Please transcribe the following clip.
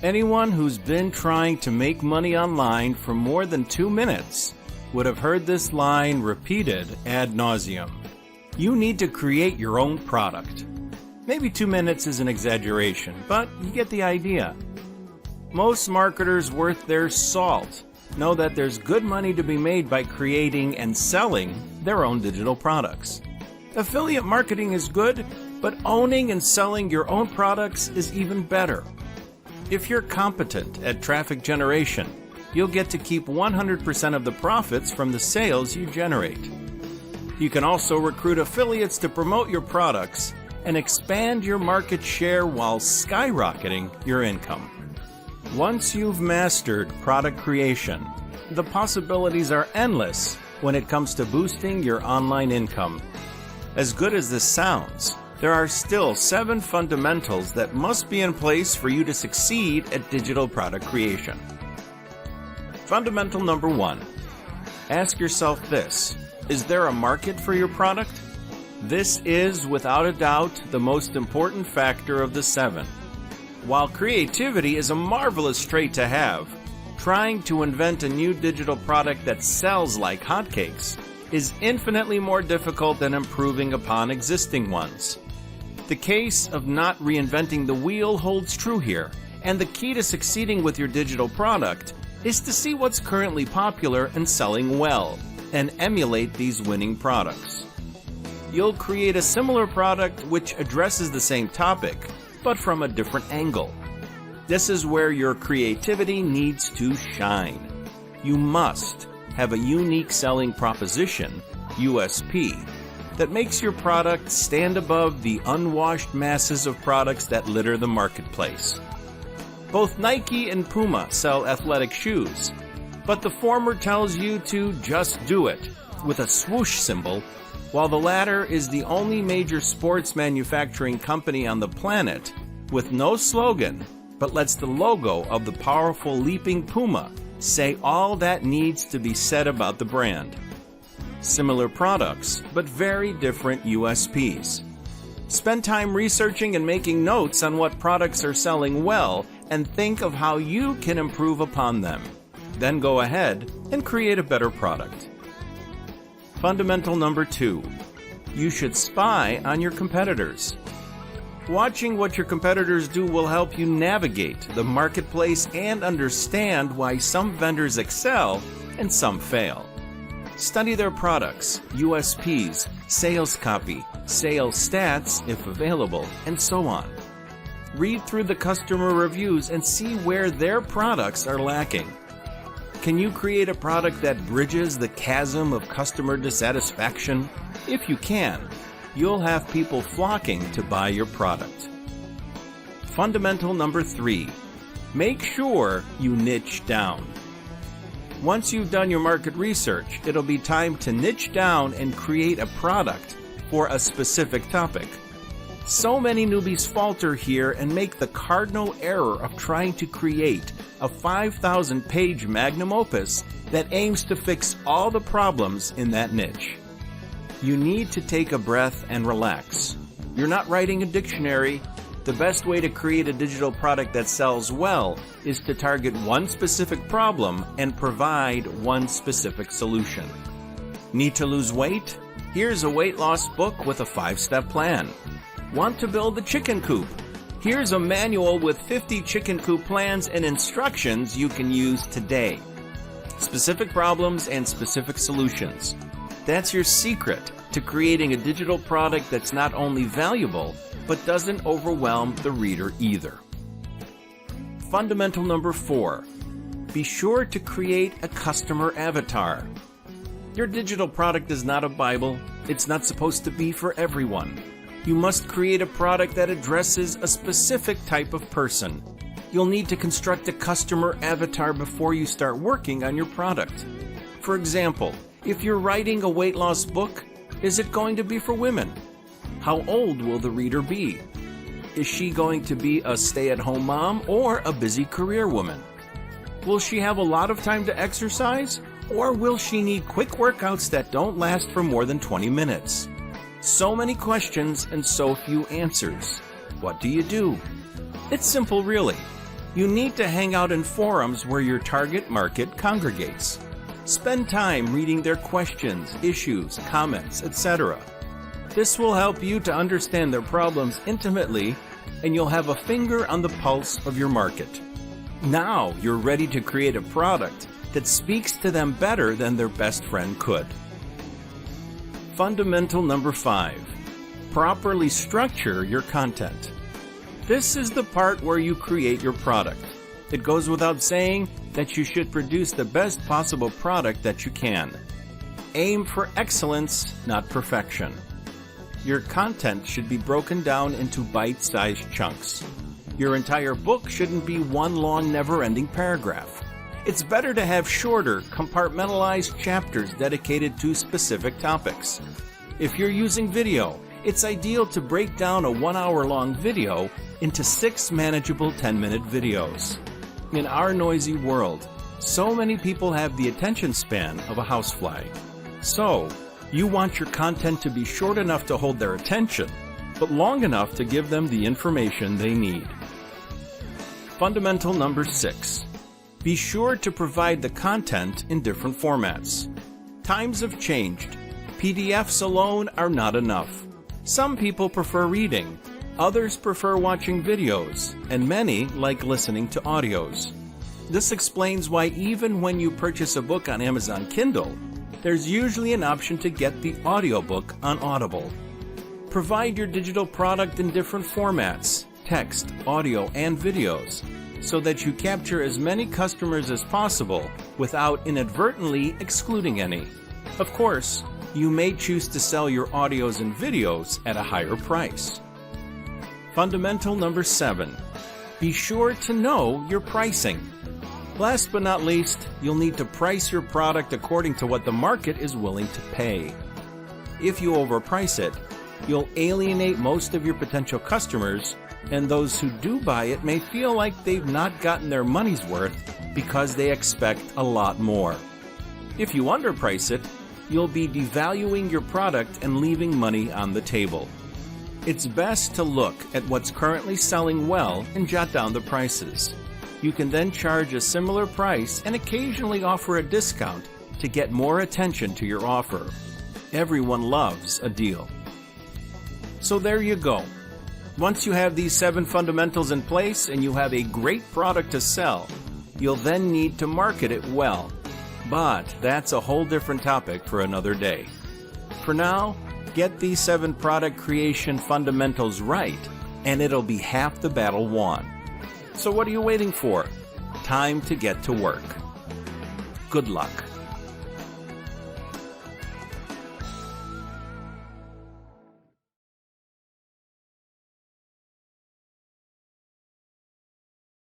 Anyone who's been trying to make money online for more than 2 minutes would have heard this line repeated ad nauseum. You need to create your own product. Maybe 2 minutes is an exaggeration, but you get the idea. Most marketers worth their salt know that there's good money to be made by creating and selling their own digital products. Affiliate marketing is good, but owning and selling your own products is even better. If you're competent at traffic generation, you'll get to keep 100% of the profits from the sales you generate. You can also recruit affiliates to promote your products and expand your market share while skyrocketing your income. Once you've mastered product creation, the possibilities are endless when it comes to boosting your online income. As good as this sounds, there are still 7 fundamentals that must be in place for you to succeed at digital product creation. Fundamental number 1. Ask yourself this: is there a market for your product? This is, without a doubt, the most important factor of the 7. While creativity is a marvelous trait to have, trying to invent a new digital product that sells like hotcakes is infinitely more difficult than improving upon existing ones. The case of not reinventing the wheel holds true here, and the key to succeeding with your digital product is to see what's currently popular and selling well, and emulate these winning products. You'll create a similar product which addresses the same topic, but from a different angle. This is where your creativity needs to shine. You must have a unique selling proposition, USP, that makes your product stand above the unwashed masses of products that litter the marketplace. Both Nike and Puma sell athletic shoes, but the former tells you to just do it with a swoosh symbol, while the latter is the only major sports manufacturing company on the planet with no slogan, but lets the logo of the powerful leaping puma say all that needs to be said about the brand. Similar products, but very different USPs. Spend time researching and making notes on what products are selling well and think of how you can improve upon them. Then go ahead and create a better product. Fundamental number 2. You should spy on your competitors. Watching what your competitors do will help you navigate the marketplace and understand why some vendors excel and some fail. Study their products, USPs, sales copy, sales stats if available, and so on. Read through the customer reviews and see where their products are lacking. Can you create a product that bridges the chasm of customer dissatisfaction? If you can, you'll have people flocking to buy your product. Fundamental number 3. Make sure you niche down. Once you've done your market research, it'll be time to niche down and create a product for a specific topic. So many newbies falter here and make the cardinal error of trying to create a 5,000-page magnum opus that aims to fix all the problems in that niche. You need to take a breath and relax. You're not writing a dictionary. The best way to create a digital product that sells well is to target one specific problem and provide one specific solution. Need to lose weight? Here's a weight loss book with a 5-step plan. Want to build a chicken coop? Here's a manual with 50 chicken coop plans and instructions you can use today. Specific problems and specific solutions. That's your secret to creating a digital product that's not only valuable, but doesn't overwhelm the reader either. Fundamental number 4. Be sure to create a customer avatar. Your digital product is not a Bible. It's not supposed to be for everyone. You must create a product that addresses a specific type of person. You'll need to construct a customer avatar before you start working on your product. For example, if you're writing a weight loss book, is it going to be for women? How old will the reader be? Is she going to be a stay-at-home mom or a busy career woman? Will she have a lot of time to exercise, or will she need quick workouts that don't last for more than 20 minutes? So many questions and so few answers. What do you do? It's simple, really. You need to hang out in forums where your target market congregates. Spend time reading their questions, issues, comments, etc. This will help you to understand their problems intimately, and you'll have a finger on the pulse of your market. Now you're ready to create a product that speaks to them better than their best friend could. Fundamental number 5. Properly structure your content. This is the part where you create your product. It goes without saying that you should produce the best possible product that you can. Aim for excellence, not perfection. Your content should be broken down into bite-sized chunks. Your entire book shouldn't be one long, never-ending paragraph. It's better to have shorter, compartmentalized chapters dedicated to specific topics. If you're using video, it's ideal to break down a 1-hour-long video into 6 manageable 10-minute videos. In our noisy world, so many people have the attention span of a housefly. So, you want your content to be short enough to hold their attention, but long enough to give them the information they need. Fundamental number 6. Be sure to provide the content in different formats. Times have changed. PDFs alone are not enough. Some people prefer reading, others prefer watching videos, and many like listening to audios. This explains why even when you purchase a book on Amazon Kindle, there's usually an option to get the audiobook on Audible. Provide your digital product in different formats, text, audio, and videos, so that you capture as many customers as possible without inadvertently excluding any. Of course, you may choose to sell your audios and videos at a higher price. Fundamental number 7. Be sure to know your pricing. Last but not least, you'll need to price your product according to what the market is willing to pay. If you overprice it, you'll alienate most of your potential customers, and those who do buy it may feel like they've not gotten their money's worth because they expect a lot more. If you underprice it, you'll be devaluing your product and leaving money on the table. It's best to look at what's currently selling well and jot down the prices. You can then charge a similar price and occasionally offer a discount to get more attention to your offer. Everyone loves a deal. So there you go. Once you have these 7 fundamentals in place and you have a great product to sell, you'll then need to market it well. But that's a whole different topic for another day. For now, get these 7 product creation fundamentals right, and it'll be half the battle won. So what are you waiting for? Time to get to work. Good luck.